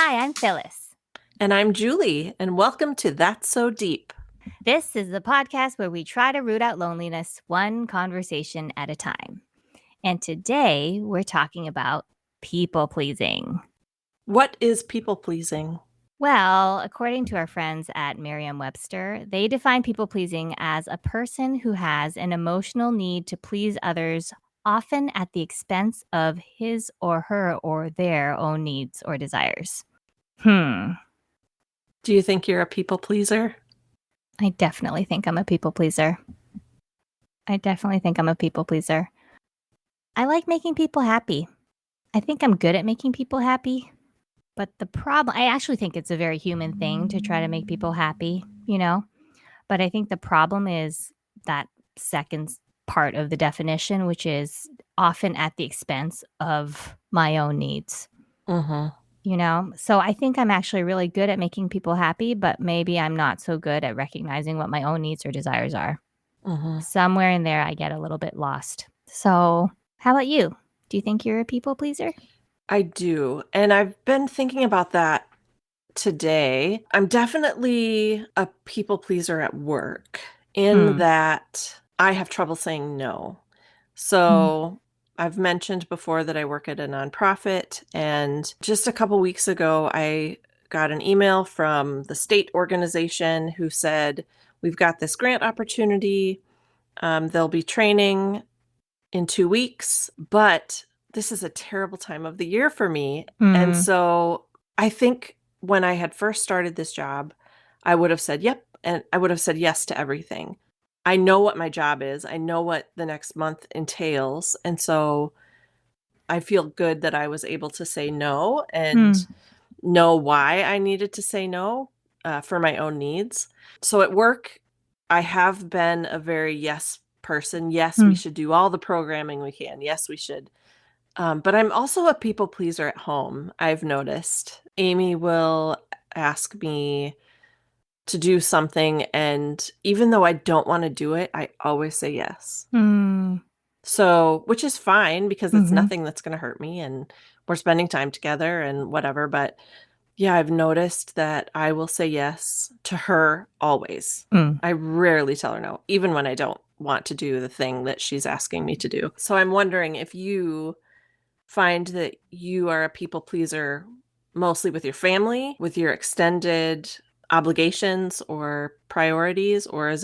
Hi, I'm Phyllis. And I'm Julie, and welcome to That's So Deep. This is the podcast where we try to root out loneliness one conversation at a time. And today we're talking about people pleasing. What is people pleasing? Well, according to our friends at Merriam-Webster, they define people pleasing as a person who has an emotional need to please others, often at the expense of his or her or their own needs or desires. Do you think you're a people pleaser? I definitely think I'm a people pleaser. I like making people happy. I think I'm good at making people happy. But the problem, I actually think it's a very human thing to try to make people happy, But I think the problem is that second part of the definition, which is often at the expense of my own needs, So I think I'm actually really good at making people happy, but maybe I'm not so good at recognizing what my own needs or desires are. Somewhere in there, I get a little bit lost. So how about you? Do you think you're a people pleaser? I do. And I've been thinking about that today. I'm definitely a people pleaser at work in that I have trouble saying no. So I've mentioned before that I work at a nonprofit, and just a couple weeks ago, I got an email from the state organization who said, we've got this grant opportunity. They'll be training in 2 weeks, but this is a terrible time of the year for me. And so I think when I had first started this job, I would have said, yep. And I would have said yes to everything. I know what my job is. I know what the next month entails. And so I feel good that I was able to say no and know why I needed to say no for my own needs. So at work, I have been a very yes person. Yes, we should do all the programming we can. Yes, we should. But I'm also a people pleaser at home, I've noticed. Amy will ask me to do something, and even though I don't want to do it, I always say yes. So, which is fine because it's nothing that's going to hurt me, and we're spending time together and whatever. But yeah, I've noticed that I will say yes to her always. I rarely tell her no, even when I don't want to do the thing that she's asking me to do. So I'm wondering if you find that you are a people pleaser mostly with your family, with your extended obligations or priorities, or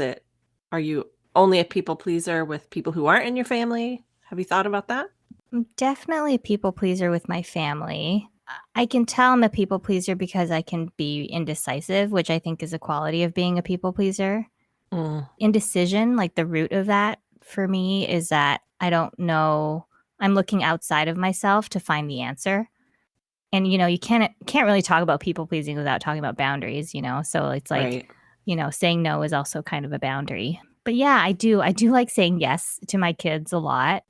are you only a people pleaser with people who aren't in your family? Have you thought about that? I'm definitely a people pleaser with my family. I can tell I'm a people pleaser because I can be indecisive, which I think is a quality of being a people pleaser. Indecision, like the root of that for me is that I don't know. I'm looking outside of myself to find the answer. And you can't really talk about people pleasing without talking about boundaries, So it's like, Right. Saying no is also kind of a boundary. But yeah, I do like saying yes to my kids a lot.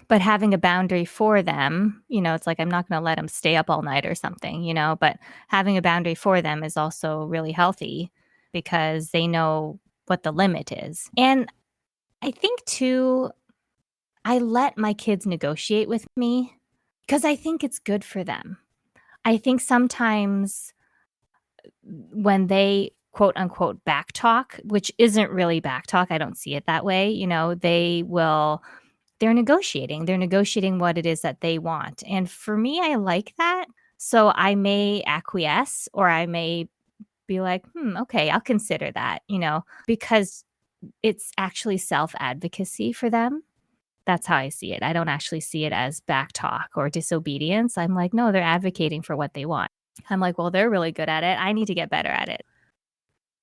But having a boundary for them, it's like I'm not going to let them stay up all night or something, but having a boundary for them is also really healthy because they know what the limit is. And I think too, I let my kids negotiate with me because I think it's good for them. I think sometimes when they quote unquote back talk, which isn't really back talk, I don't see it that way, they're negotiating what it is that they want. And for me, I like that. So I may acquiesce or I may be like, okay, I'll consider that, because it's actually self-advocacy for them. That's how I see it. I don't actually see it as back talk or disobedience. I'm like, no, they're advocating for what they want. I'm like, well, they're really good at it. I need to get better at it.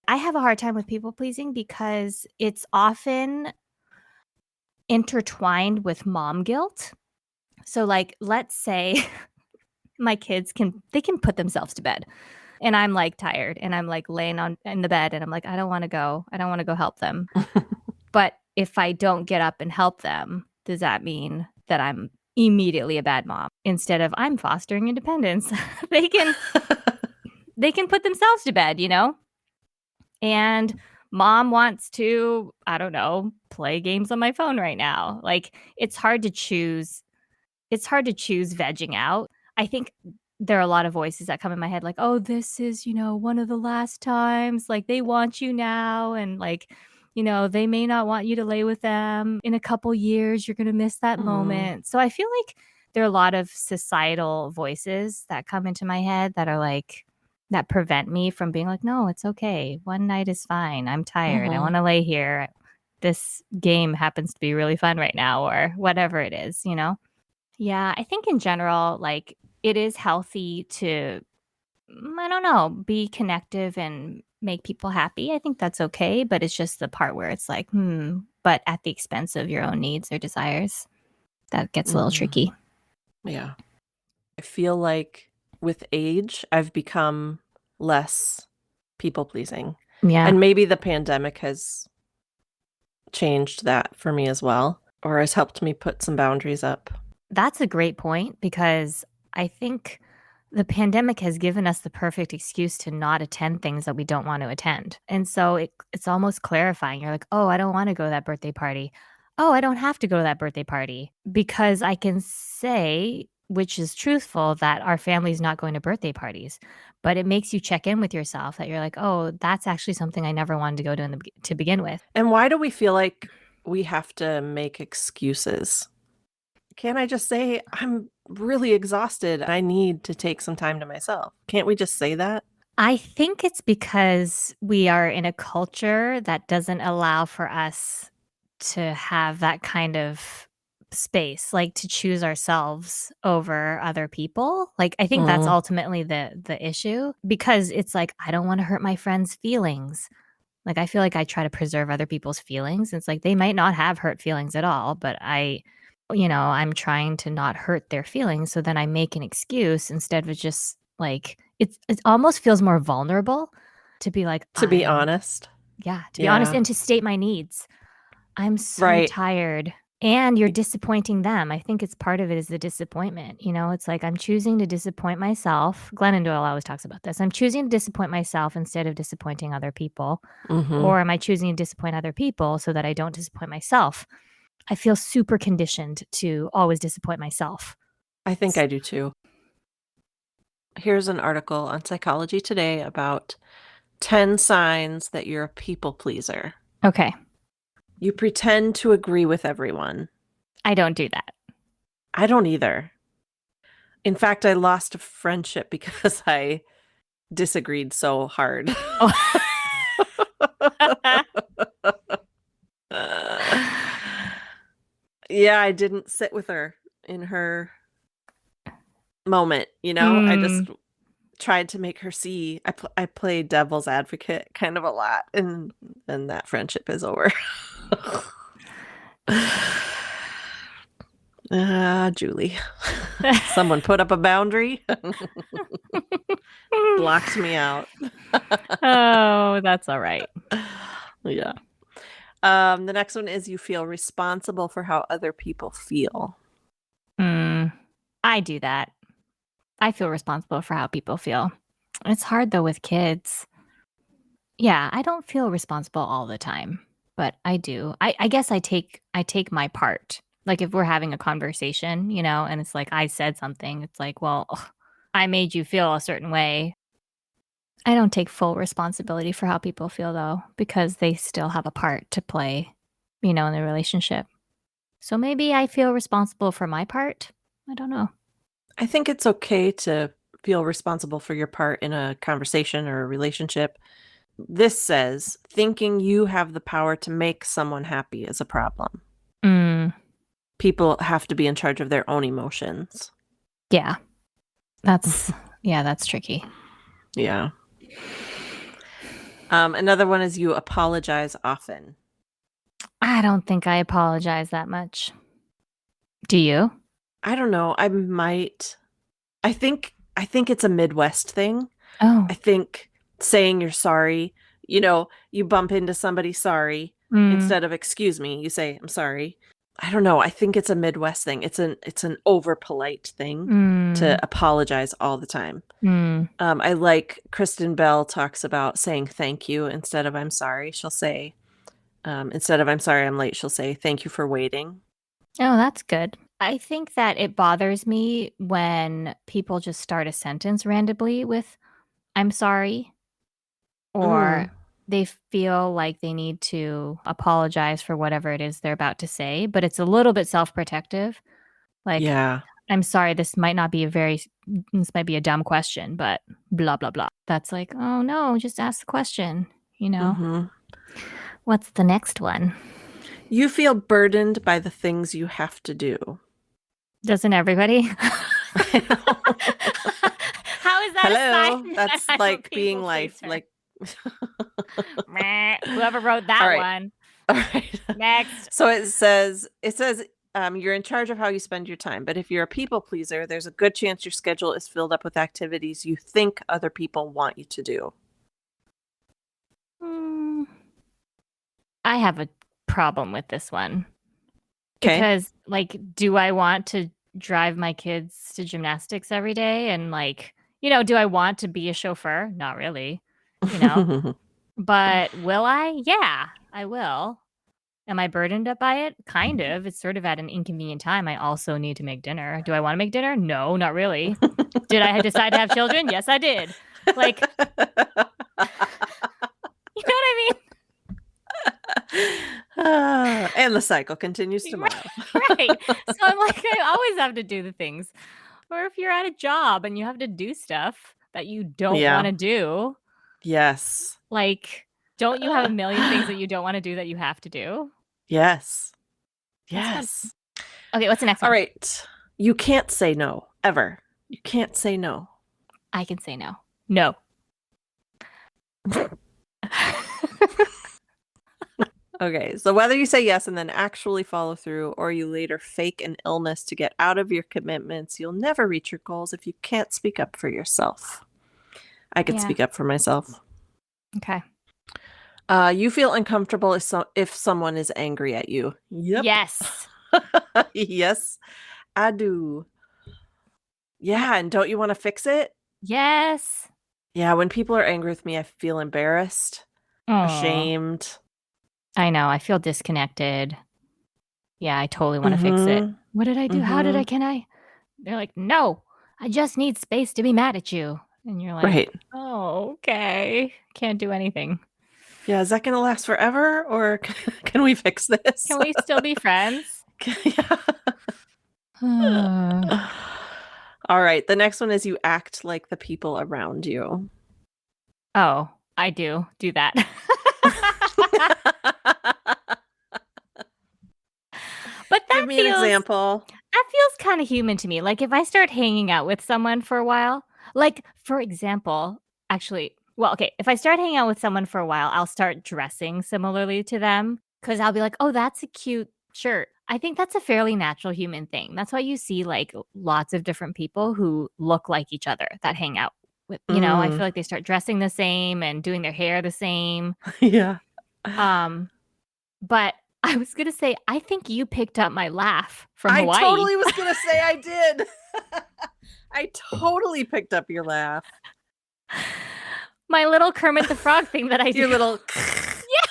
I have a hard time with people pleasing because it's often intertwined with mom guilt. So like, let's say my kids can put themselves to bed and I'm like tired and I'm like laying in the bed and I'm like, I don't want to go help them. But if I don't get up and help them, does that mean that I'm immediately a bad mom? Instead of I'm fostering independence, they can put themselves to bed, And mom wants to, I don't know, play games on my phone right now. Like it's hard to choose vegging out. I think there are a lot of voices that come in my head like, oh, this is, one of the last times. Like they want you now. And like, they may not want you to lay with them in a couple years. You're going to miss that Mm, moment. So I feel like there are a lot of societal voices that come into my head that are like, that prevent me from being like, no, it's okay. One night is fine. I'm tired. I want mhm, to lay here. This game happens to be really fun right now, or whatever it is. Yeah, I think in general, like it is healthy to, I don't know, be connective and make people happy. I think that's okay, but it's just the part where it's like, but at the expense of your own needs or desires. That gets a little mhm. tricky. Yeah. I feel like with age, I've become less people pleasing. Yeah. And maybe the pandemic has changed that for me as well, or has helped me put some boundaries up. That's a great point because I think the pandemic has given us the perfect excuse to not attend things that we don't want to attend. And so it's almost clarifying. You're like, oh, I don't want to go to that birthday party. Oh, I don't have to go to that birthday party because I can say, which is truthful, that our family's not going to birthday parties. But it makes you check in with yourself that you're like, oh, that's actually something I never wanted to go to to begin with. And why do we feel like we have to make excuses? Can't I just say, I'm really exhausted. I need to take some time to myself? Can't we just say that? I think it's because we are in a culture that doesn't allow for us to have that kind of space, like to choose ourselves over other people. Like I think that's Mm, ultimately the issue because it's like I don't want to hurt my friends' feelings. Like I feel like I try to preserve other people's feelings. It's like they might not have hurt feelings at all, but I'm trying to not hurt their feelings. So then I make an excuse instead of just like it almost feels more vulnerable to be like, to be honest. to be honest Yeah. and to state my needs. I'm so Right. tired. And you're disappointing them. I think it's part of it is the disappointment. It's like I'm choosing to disappoint myself. Glennon Doyle always talks about this. I'm choosing to disappoint myself instead of disappointing other people. Hmm. Or am I choosing to disappoint other people so that I don't disappoint myself? I feel super conditioned to always disappoint myself. I think I do too. Here's an article on Psychology Today about 10 signs that you're a people pleaser. Okay. You pretend to agree with everyone. I don't do that. I don't either. In fact, I lost a friendship because I disagreed so hard. Oh. Yeah, I didn't sit with her in her moment, I mm. just tried to make her see. I play devil's advocate kind of a lot, and then that friendship is over. Julie. Someone put up a boundary, blocked me out. Oh, that's all right. Yeah. The next one is you feel responsible for how other people feel. Mm. I do that. I feel responsible for how people feel. It's hard though with kids. Yeah, I don't feel responsible all the time, but I do. I guess I take my part. Like if we're having a conversation, and it's like I said something, it's like, well, ugh, I made you feel a certain way. I don't take full responsibility for how people feel though, because they still have a part to play, in the relationship. So maybe I feel responsible for my part. I don't know. I think it's okay to feel responsible for your part in a conversation or a relationship. This says thinking you have the power to make someone happy is a problem. Mm, People have to be in charge of their own emotions. yeah, that's tricky. Yeah. Another one is you apologize often. I don't think I apologize that much. Do you? I don't know. I might. I think it's a Midwest thing. Oh. I think saying you're sorry, you bump into somebody sorry Mm, instead of excuse me, you say I'm sorry. I don't know. I think it's a Midwest thing. It's an over polite thing to mm, apologize all the time. mm. I like Kristen Bell talks about saying thank you instead of I'm sorry. She'll say, instead of I'm sorry I'm late, she'll say thank you for waiting. Oh, that's good. I think that it bothers me when people just start a sentence randomly with, I'm sorry, or Mm, they feel like they need to apologize for whatever it is they're about to say, but it's a little bit self-protective. Like, yeah. I'm sorry, this might be a dumb question, but blah, blah, blah. That's like, oh no, just ask the question, you know? Hmm. What's the next one? You feel burdened by the things you have to do. Doesn't everybody? I know. How is that a Hello. sign that That's I'm a like being people life. pleaser? Like, Meh. Whoever wrote all that right. one. All right. Next. So it says you're in charge of how you spend your time, but if you're a people pleaser, there's a good chance your schedule is filled up with activities you think other people want you to do. Hmm, I have a problem with this one Okay. because, like, do I want to drive my kids to gymnastics every day? And, like, do I want to be a chauffeur? Not really, you know, but will I? Yeah, I will. Am I burdened up by it? Kind of. It's sort of at an inconvenient time. I also need to make dinner. Do I want to make dinner? No, not really. Did I decide to have children? Yes, I did. Like, you know what I And the cycle continues mean? tomorrow. Right. So I'm like, I always have to do the things. Or if you're at a job and you have to do stuff that you don't want Yeah. to do, Yes. like, don't you have a million things that you don't want to do that you have to do? Yes. That's fun. Yes. Okay, what's the next All one? right. You can't say no ever. You can't say no. I can say no. No. Okay, so whether you say yes and then actually follow through, or you later fake an illness to get out of your commitments, you'll never reach your goals if you can't speak up for yourself. I could Yeah. speak up for myself. Okay. You feel uncomfortable if someone is angry at you. Yep. Yes. Yes, I do. Yeah, and don't you want to fix it? Yes. Yeah, when people are angry with me, I feel embarrassed, Oh, ashamed. I know. I feel disconnected. Yeah, I totally want to fix it. Mm-hmm. What did I do? Mm-hmm. Can I? They're like, no, I just need space to be mad at you. And you're like, Right. oh, okay. Can't do anything. Yeah, is that going to last forever or can we fix this? Can we still be friends? Yeah. Oh, All right. The next one is you act like the people around you. I do that. But Give me an example. that feels kind of human to me. Like if I start hanging out with someone for a while, like for example, actually, well, okay, if I start hanging out with someone for a while, I'll start dressing similarly to them because I'll be like, oh, that's a cute shirt. I think that's a fairly natural human thing. That's why you see like lots of different people who look like each other that hang out with, I Mm, feel like they start dressing the same and doing their hair the same. yeah. Um, but I was gonna say, I think you picked up my laugh from I Hawaii. totally was going to say I did. I totally picked up your laugh. My little Kermit the Frog thing that I do. Your little. Yeah.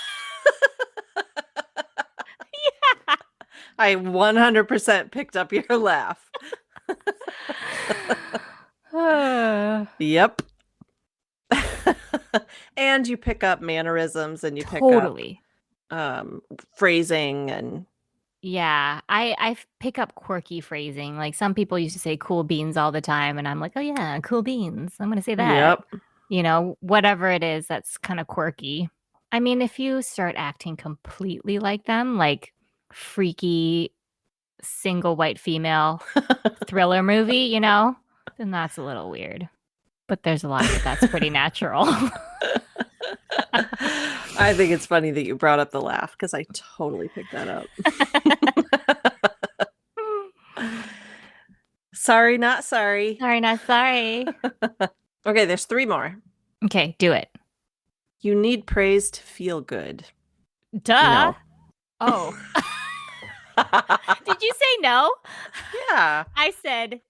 I 100% picked up your laugh. Yep. And you pick up mannerisms and you pick up Totally. phrasing and Yeah. I pick up quirky phrasing. Like some people used to say cool beans all the time, and I'm like, oh yeah, cool beans. I'm gonna say that. yep. Whatever it is that's kind of quirky. I mean, if you start acting completely like them, like freaky single white female thriller movie, then that's a little weird. But there's a lot of it that's pretty natural. I think it's funny that you brought up the laugh because I totally picked that up. Sorry, not sorry. Sorry, not sorry. Okay, there's three more. Okay, do it. You need praise to feel good. Duh. No. Oh. Did you say no? Yeah. I said,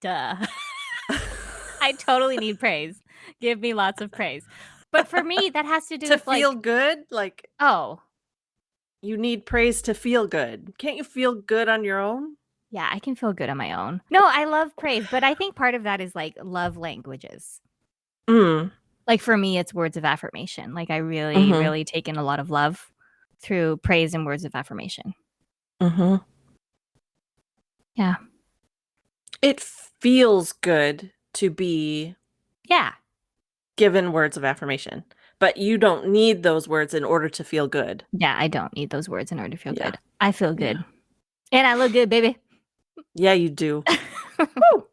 duh. I totally need praise. Give me lots of praise. But for me, that has to do To with like, feel good, oh, you need praise to feel good. Can't you feel good on your own? Yeah, I can feel good on my own. No, I love praise, but I think part of that is like love languages. Mm. Like for me, it's words of affirmation. Like I really, Mm-hmm. really take in a lot of love through praise and words of affirmation. Mm-hmm. Yeah. It feels good to be Yeah. given words of affirmation, but you don't need those words in order to feel good. Yeah. I don't need those words in order to feel Yeah. good. I feel Yeah. good. And I look good, baby. Yeah, you do. Woo!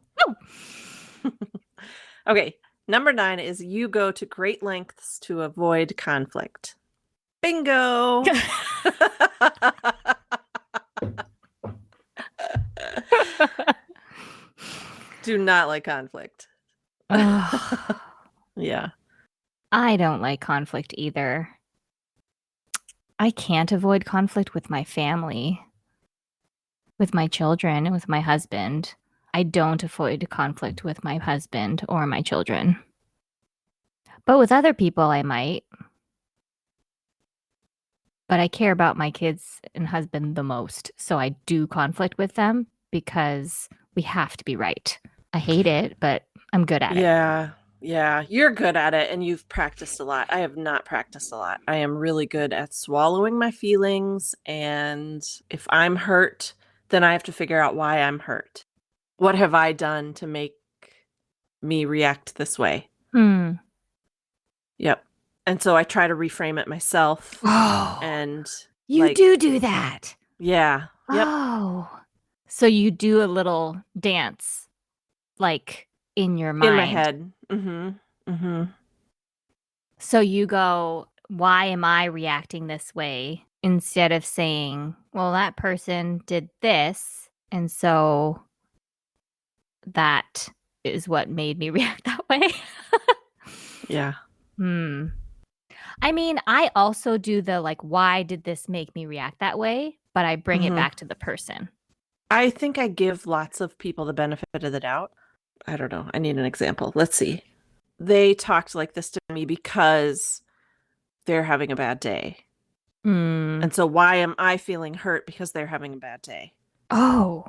Okay. Number 9 is you go to great lengths to avoid conflict. Bingo. Do not like conflict. Ugh. Yeah. I don't like conflict either. I can't avoid conflict with my family, with my children, with my husband. I don't avoid conflict with my husband or my children. But with other people, I might. But I care about my kids and husband the most. So I do conflict with them because we have to be right. I hate it, but I'm good at it. Yeah. Yeah. You're good at it and you've practiced a lot. I have not practiced a lot. I am really good at swallowing my feelings. And if I'm hurt, then I have to figure out why I'm hurt. What have I done to make me react this way? Hmm. Yep. And so I try to reframe it myself. Oh, And you like, do that. yeah. Yep. Oh. So you do a little dance like in your In my mind. head. Mm-hmm. Mm-hmm. So you go, why am I reacting this way? Instead of saying, well, that person did this. And so that is what made me react that way. Yeah. Hmm. I mean, I also do the like, why did this make me react that way? But I bring it Mm-hmm. back to the person. I think I give lots of people the benefit of the doubt. I don't know. I need an example. Let's see. They talked like this to me because they're having a bad day. Hmm. And so why am I feeling hurt because they're having a bad day? Oh,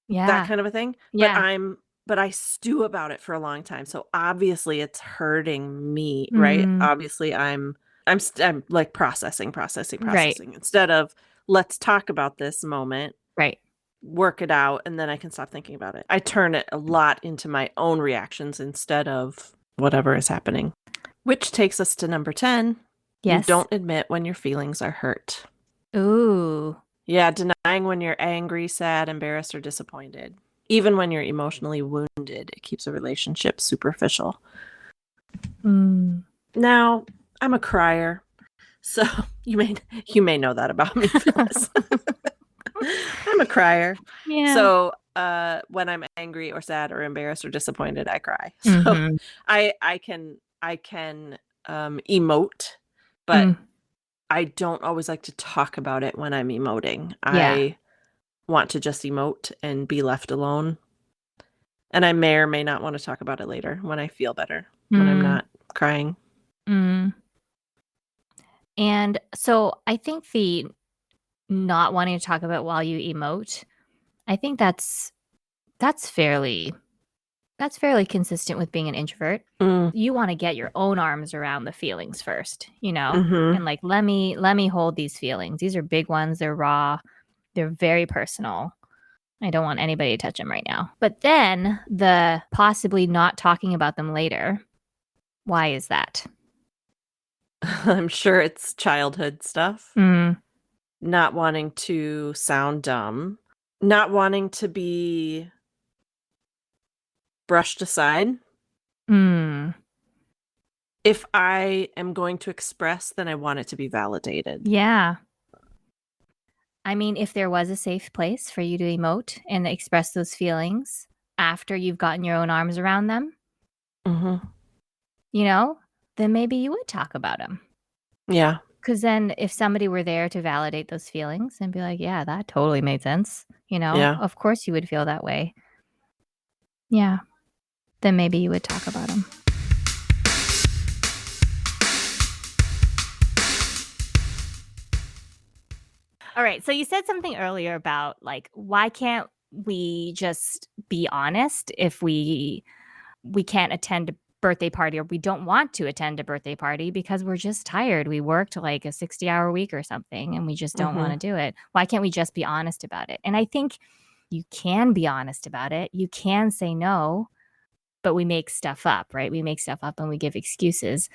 That yeah. kind of a thing. Yeah. But I stew about it for a long time. So obviously it's hurting me, right? Hmm. Obviously I'm like processing, Right. instead of let's talk about this moment, Right. work it out, and then I can stop thinking about it. I turn it a lot into my own reactions instead of whatever is happening. Which takes us to number 10. You Yes. don't admit when your feelings are hurt. Ooh. Yeah, denying when you're angry, sad, embarrassed, or disappointed. Even when you're emotionally wounded, it keeps a relationship superficial. Mm. Now, I'm a crier, so you may know that about me, Phyllis. I'm a crier. Yeah. So when I'm angry or sad or embarrassed or disappointed, I cry. So Mm-hmm. I can emote, but Mm. I don't always like to talk about it when I'm emoting. Yeah. I want to just emote and be left alone. And I may or may not want to talk about it later when I feel better, when I'm Mm. not crying. Mm. And so I think the not wanting to talk about while you emote, I think that's fairly consistent with being an introvert. Mm. You want to get your own arms around the feelings first, Mm-hmm. and like let me hold these feelings. These are big ones, they're raw, they're very personal. I don't want anybody to touch them right now. But then the possibly not talking about them later. Why is that? I'm sure it's childhood stuff. Mm. Not wanting to sound dumb, not wanting to be brushed aside. Mm. If I am going to express, then I want it to be validated. Yeah. I mean, if there was a safe place for you to emote and express those feelings after you've gotten your own arms around them, Mm-hmm. then maybe you would talk about them. Yeah. Because then if somebody were there to validate those feelings and be like, yeah, that totally made sense, Yeah. of course you would feel that way. Yeah. Then maybe you would talk about them. All right. So you said something earlier about like, why can't we just be honest if we can't attend a birthday party or we don't want to attend a birthday party because we're just tired. We worked like a 60-hour week or something and we just don't want Mhm. to do it. Why can't we just be honest about it? And I think you can be honest about it. You can say no, but we make stuff up, right? We make stuff up and we give excuses.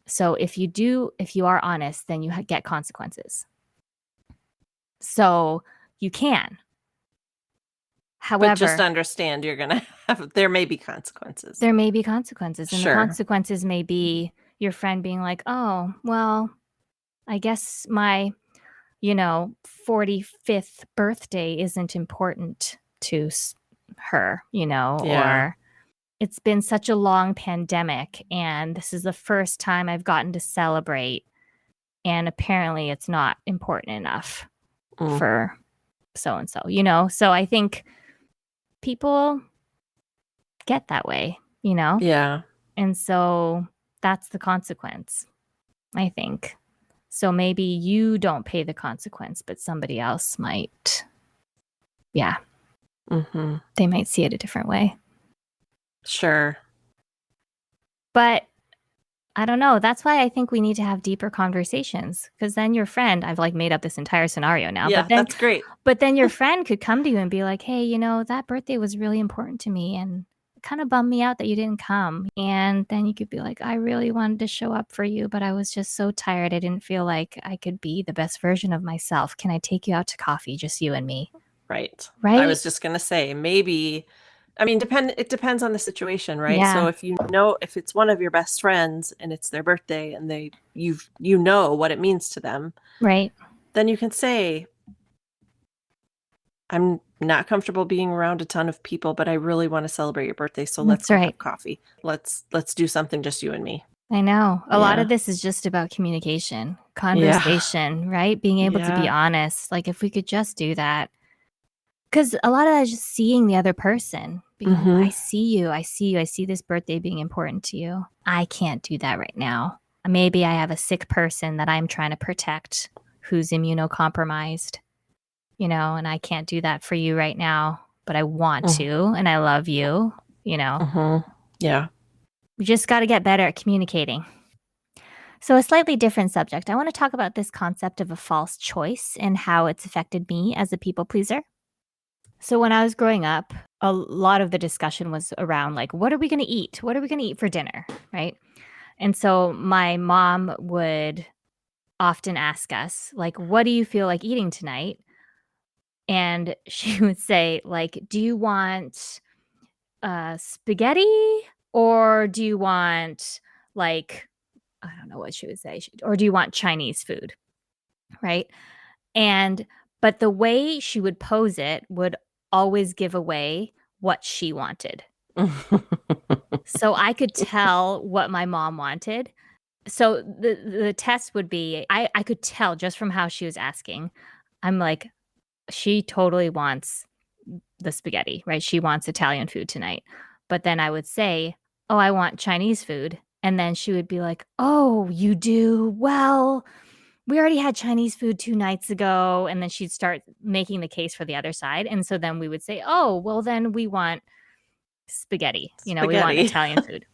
So if you are honest, then you get consequences. So you can. But just However, understand you're going to have, there may be consequences. there may be consequences, and the Sure. consequences may be your friend being like, oh, well, I guess my, 45th birthday isn't important to her, Yeah. or it's been such a long pandemic and this is the first time I've gotten to celebrate. And apparently it's not important enough Mm. for so and so, So I think people get that way, Yeah. And so that's the consequence, I think. So maybe you don't pay the consequence, but somebody else might. Yeah, Mm-hmm. they might see it a different way. Sure. But I don't know. That's why I think we need to have deeper conversations because then your friend, I've like made up this entire scenario now, Yeah, that's great. but then your friend could come to you and be like, hey, that birthday was really important to me and it kind of bummed me out that you didn't come. And then you could be like, I really wanted to show up for you, but I was just so tired. I didn't feel like I could be the best version of myself. Can I take you out to coffee, just you and me? Right. I Right? was just going to say, maybe, I mean, it depends on the situation, right? Yeah. So if it's one of your best friends and it's their birthday and you know what it means to them, Right. then you can say, I'm not comfortable being around a ton of people, but I really want to celebrate your birthday, so let's That's go right. have coffee. Let's do something just you and me. I know. A lot Yeah. of this is just about communication, Yeah. conversation, right? Being able to be Yeah. honest. Like if we could just do that. Because a lot of that is just seeing the other person, being like, Mm-hmm. I see you. I see you. I see this birthday being important to you. I can't do that right now. Maybe I have a sick person that I'm trying to protect who's immunocompromised, and I can't do that for you right now, but I want to, and I love you, Mm-hmm. Yeah. We just got to get better at communicating. So, a slightly different subject. I want to talk about this concept of a false choice and how it's affected me as a people pleaser. So, when I was growing up, a lot of the discussion was around like, what are we going to eat? What are we going to eat for dinner? Right. And so, my mom would often ask us, like, what do you feel like eating tonight? And she would say, like, do you want spaghetti or do you want like I don't know what she would say. Or do you want Chinese food? Right. And, but the way she would pose it would always give away what she wanted. So I could tell what my mom wanted. So the test would be I could tell just from how she was asking. I'm like, she totally wants the spaghetti, right? She wants Italian food tonight. But then I would say, oh, I want Chinese food. And then she would be like, oh, you do? Well, we already had Chinese food 2 nights ago. And then she'd start making the case for the other side. And so then we would say, oh, well, then we want spaghetti. We want Spaghetti. Italian food.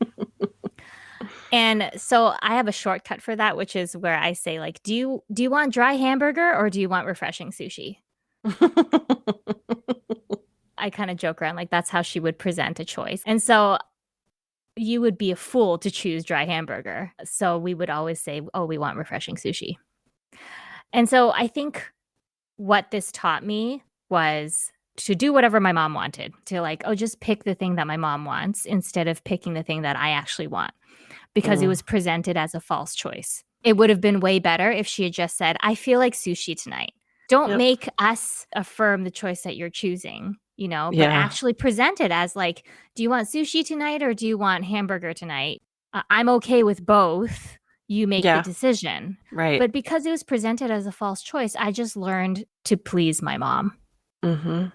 And so I have a shortcut for that, which is where I say, like, do you want dry hamburger or do you want refreshing sushi? I kind of joke around like that's how she would present a choice. And so you would be a fool to choose dry hamburger. So we would always say, oh, we want refreshing sushi. And so I think what this taught me was to do whatever my mom wanted, to like, oh, just pick the thing that my mom wants instead of picking the thing that I actually want, because it was presented as a false choice. It would have been way better if she had just said, I feel like sushi tonight. Don't make us affirm the choice that you're choosing, but Yeah. actually present it as like, do you want sushi tonight or do you want hamburger tonight? I'm okay with both. You make the Yeah. decision. Right. But because it was presented as a false choice, I just learned to please my mom. Mm-hmm.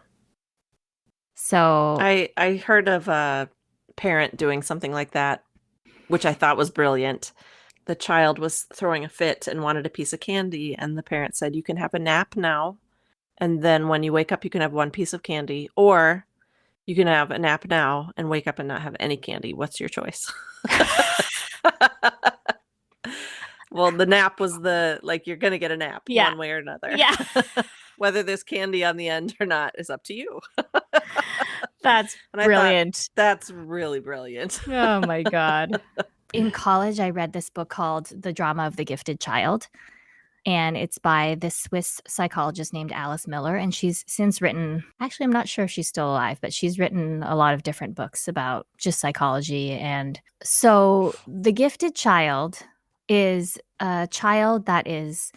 So I heard of a parent doing something like that, which I thought was brilliant. The child was throwing a fit and wanted a piece of candy, and the parent said, "You can have a nap now, And then when you wake up, you can have one piece of candy, or you can have a nap now and wake up and not have any candy. What's your choice? Well, the nap was you're going to get a nap Yeah. one way or another. Yeah. Whether there's candy on the end or not is up to you. That's And I thought, brilliant. that's really brilliant. Oh my God. In college, I read this book called The Drama of the Gifted Child. And it's by this Swiss psychologist named Alice Miller. And she's since written, actually, I'm not sure if she's still alive, but she's written a lot of different books about just psychology. And so the gifted child is a child that is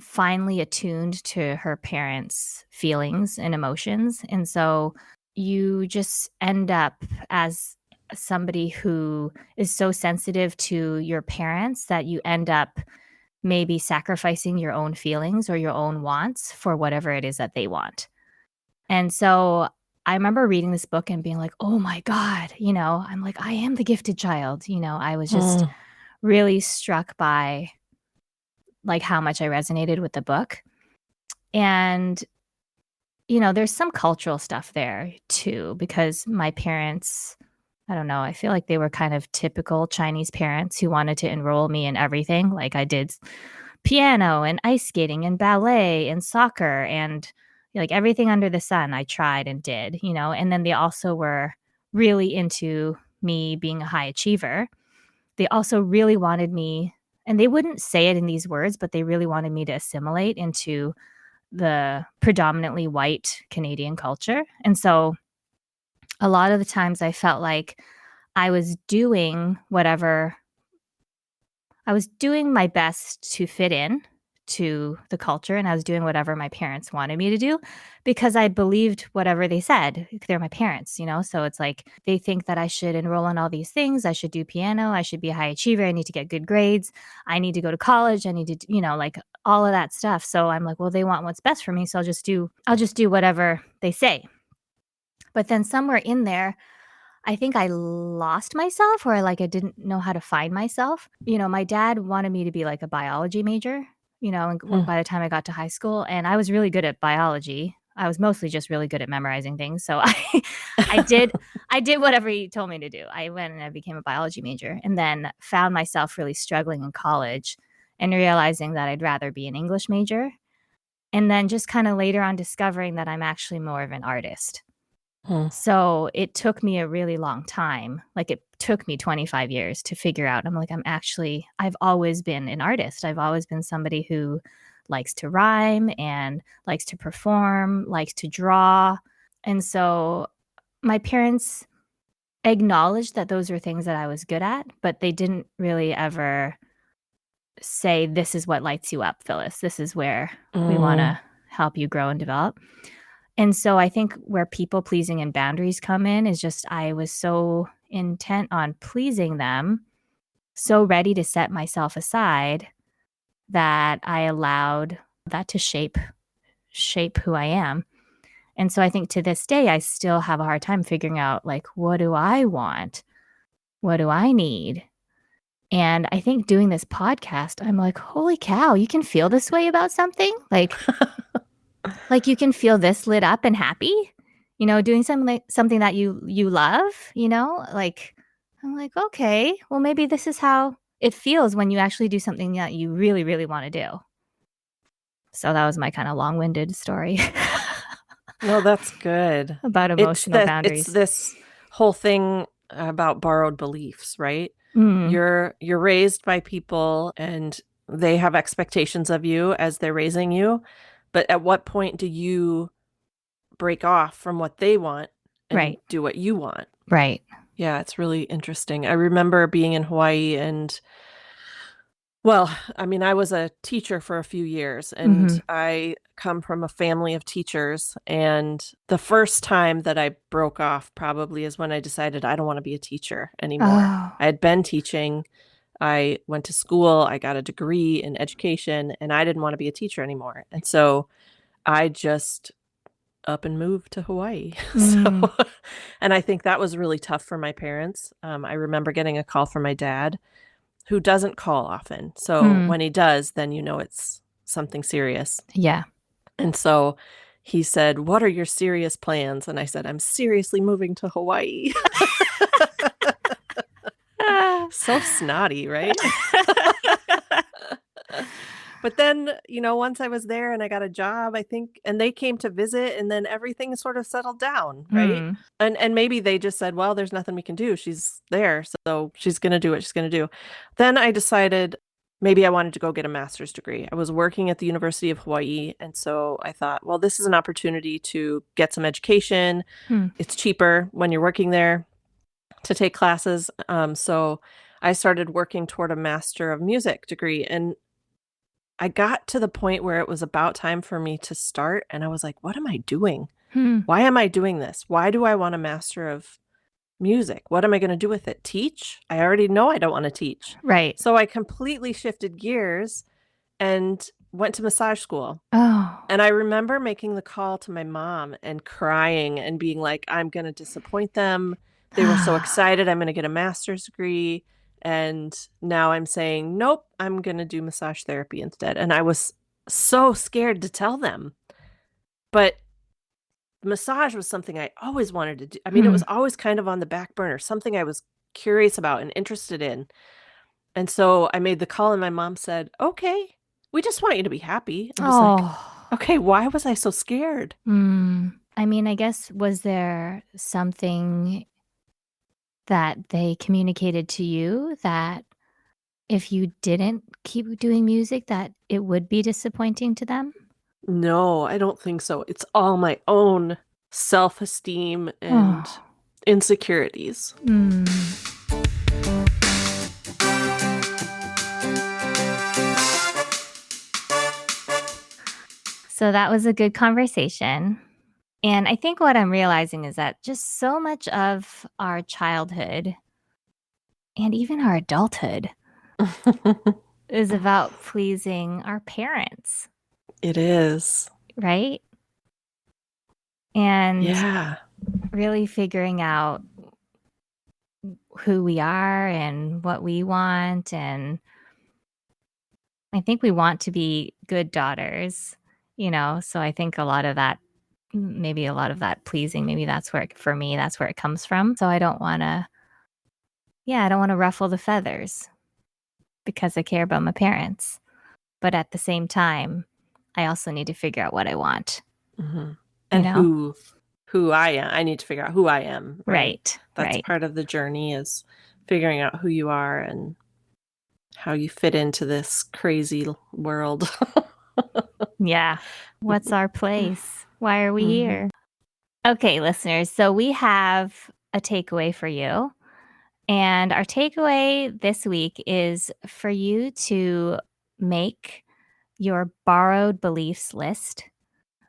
finely attuned to her parents' feelings and emotions. And so you just end up as somebody who is so sensitive to your parents that you end up maybe sacrificing your own feelings or your own wants for whatever it is that they want. And so I remember reading this book and being like, oh my God, I'm like, I am the gifted child. I was just really struck by like how much I resonated with the book. And, there's some cultural stuff there too, because my parents, I don't know, I feel like they were kind of typical Chinese parents who wanted to enroll me in everything. Like I did piano and ice skating and ballet and soccer and like everything under the sun I tried and did, and then they also were really into me being a high achiever. They also really wanted me, and they wouldn't say it in these words, but they really wanted me to assimilate into the predominantly white Canadian culture. And so a lot of the times I felt like I was doing my best to fit in to the culture, and I was doing whatever my parents wanted me to do because I believed whatever they said. They're my parents, so it's like they think that I should enroll in all these things. I should do piano. I should be a high achiever. I need to get good grades. I need to go to college. I need to, like all of that stuff. So I'm like, well, they want what's best for me. So I'll just do whatever they say. But then somewhere in there, I think I lost myself, or like I didn't know how to find myself. My dad wanted me to be like a biology major, and by the time I got to high school, and I was really good at biology. I was mostly just really good at memorizing things. So I did whatever he told me to do. I went and I became a biology major, and then found myself really struggling in college and realizing that I'd rather be an English major. And then just kind of later on discovering that I'm actually more of an artist. So it took me a really long time. Like it took me 25 years to figure out. I'm like, I've always been an artist. I've always been somebody who likes to rhyme and likes to perform, likes to draw. And so my parents acknowledged that those were things that I was good at, but they didn't really ever say, this is what lights you up, Phyllis. This is where we want to help you grow and develop. And so I think where people pleasing and boundaries come in is just I was so intent on pleasing them, so ready to set myself aside that I allowed that to shape who I am. And so I think to this day, I still have a hard time figuring out, like, what do I want? What do I need? And I think doing this podcast, I'm like, holy cow, you can feel this way about something? Like you can feel this lit up and happy, doing something that you love, like I'm like, okay, well maybe this is how it feels when you actually do something that you really, really want to do. So that was my kind of long-winded story. No, that's good. About emotional boundaries. It's this whole thing about borrowed beliefs, right? Mm. You're raised by people and they have expectations of you as they're raising you. But at what point do you break off from what they want and do what you want? Right. Yeah, it's really interesting. I remember being in Hawaii and, well, I mean, I was a teacher for a few years and I come from a family of teachers. And the first time that I broke off probably is when I decided I don't want to be a teacher anymore. Oh. I had been teaching. I went to school, I got a degree in education, and I didn't want to be a teacher anymore. And so I just up and moved to Hawaii. And I think that was really tough for my parents. I remember getting a call from my dad, who doesn't call often. So when he does, then it's something serious. Yeah. And so he said, "What are your serious plans?" And I said, "I'm seriously moving to Hawaii." So snotty, right? But then, once I was there and I got a job, I think, and they came to visit, and then everything sort of settled down, right? Hmm. And maybe they just said, "Well, there's nothing we can do. She's there, so she's gonna do what she's gonna do." Then I decided maybe I wanted to go get a master's degree. I was working at the University of Hawaii, and so I thought, well, this is an opportunity to get some education. Hmm. It's cheaper when you're working there to take classes. So I started working toward a Master of Music degree, and I got to the point where it was about time for me to start, and I was like, "What am I doing? Hmm. Why am I doing this? Why do I want a Master of Music? What am I gonna do with it? Teach? I already know I don't wanna teach." Right. So I completely shifted gears and went to massage school. Oh. And I remember making the call to my mom and crying and being like, "I'm gonna disappoint them. They were so excited. I'm gonna get a master's degree. And now I'm saying, nope, I'm gonna do massage therapy instead." And I was so scared to tell them. But massage was something I always wanted to do. I mean, it Hmm. was always kind of on the back burner, something I was curious about and interested in. And so I made the call, and my mom said, "Okay, we just want you to be happy." I was like, Oh. "Okay, why was I so scared?" Hmm. I mean, I guess, was there something that they communicated to you that if you didn't keep doing music, that it would be disappointing to them? No, I don't think so. It's all my own self-esteem and Oh. insecurities. Hmm. So that was a good conversation. And I think what I'm realizing is that just so much of our childhood and even our adulthood is about pleasing our parents, It is. right? And Yeah. really figuring out who we are and what we want. And I think we want to be good daughters, so I think a lot of that, maybe a lot of that pleasing, maybe that's where, for me, that's where it comes from. So I don't want to ruffle the feathers because I care about my parents. But at the same time, I also need to figure out what I want, Mhm. you And know? who I am. I need to figure out who I am, right? Right, That's right. part of the journey, is figuring out who you are and how you fit into this crazy world. Yeah. What's our place? Why are we Mhm. here? Okay, listeners. So we have a takeaway for you. And our takeaway this week is for you to make your borrowed beliefs list.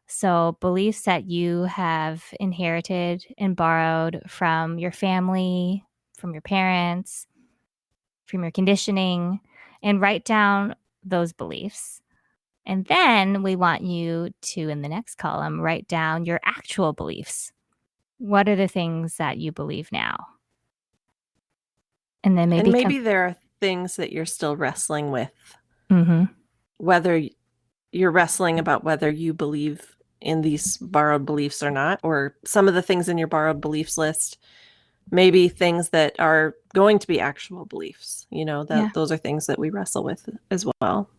So, beliefs that you have inherited and borrowed from your family, from your parents, from your conditioning, and write down those beliefs. And then we want you to, in the next column, write down your actual beliefs. What are the things that you believe now? And then And maybe maybe there are things that you're still wrestling with, Mhm. whether you're wrestling about whether you believe in these borrowed beliefs or not, or some of the things in your borrowed beliefs list, maybe things that are going to be actual beliefs, Yeah. that those are things that we wrestle with as well.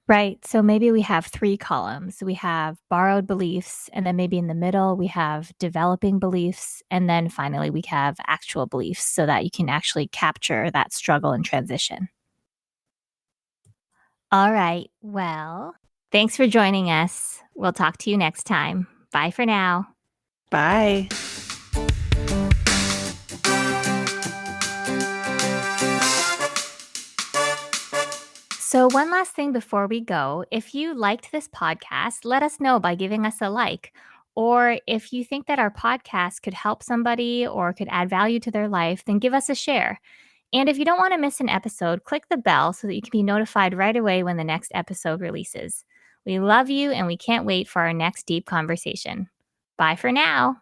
Right. So maybe we have 3 columns. We have borrowed beliefs, and then maybe in the middle, we have developing beliefs, and then finally, we have actual beliefs so that you can actually capture that struggle and transition. All right. Well, thanks for joining us. We'll talk to you next time. Bye for now. Bye. So, one last thing before we go. If you liked this podcast, let us know by giving us a like. Or if you think that our podcast could help somebody or could add value to their life, then give us a share. And if you don't want to miss an episode, click the bell so that you can be notified right away when the next episode releases. We love you and we can't wait for our next deep conversation. Bye for now.